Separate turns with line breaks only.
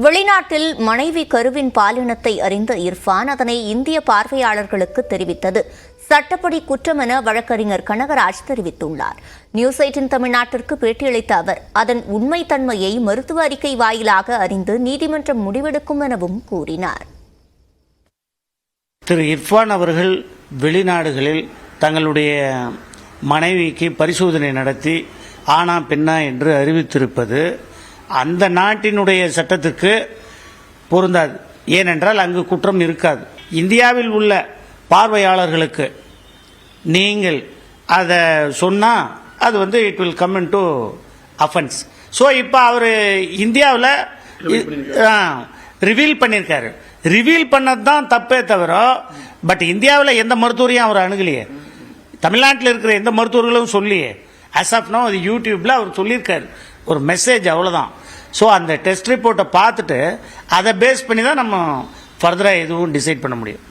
வெளிநாட்டில் மனைவி கருவின் பாலினத்தை அறிந்த இர்ஃபான் அதனை இந்திய பார்வையாளர்களுக்கு தெரிவித்தது சட்டப்படி குற்றம் என வழக்கறிஞர் கனகராஜ் தெரிவித்துள்ளார். நியூஸ் 18 தமிழ்நாட்டிற்கு பேட்டியளித்த அவர் அதன் உண்மைத்தன்மையை மருத்துவ அறிக்கை வாயிலாக அறிந்து நீதிமன்றம் முடிவெடுக்கும் எனவும் கூறினார்.
திரு இர்ஃபான் அவர்கள் வெளிநாடுகளில் தங்களுடைய மனைவிக்கு பரிசோதனை நடத்தி ஆனா பெண்ணா என்று அறிவித்திருப்பது அந்த நாட்டினுடைய சட்டத்துக்கு பொருந்தாது. ஏனென்றால் அங்கு குற்றம் இருக்காது. இந்தியாவில் உள்ள பார்வையாளர்களுக்கு நீங்கள் அதை சொன்னால் அது it will come in to offence. So இப்போ அவர் இந்தியாவில் ரிவீல் பண்ணியிருக்காரு. ரிவீல் பண்ணது தான் தப்பே தவிர பட் இந்தியாவில் எந்த மருத்துவரையும் அவர் அணுகலையே, தமிழ்நாட்டில் இருக்கிற எந்த மருத்துவர்களும் சொல்லியே. as of now அது யூடியூப்பில் அவர் சொல்லியிருக்காரு ஒரு மெசேஜ், அவ்வளோதான். ஸோ அந்த டெஸ்ட் ரிப்போர்ட்டை பார்த்துட்டு அதை பேஸ் பண்ணி தான் நம்ம ஃபர்தராக எதுவும் டிசைட் பண்ண முடியும்.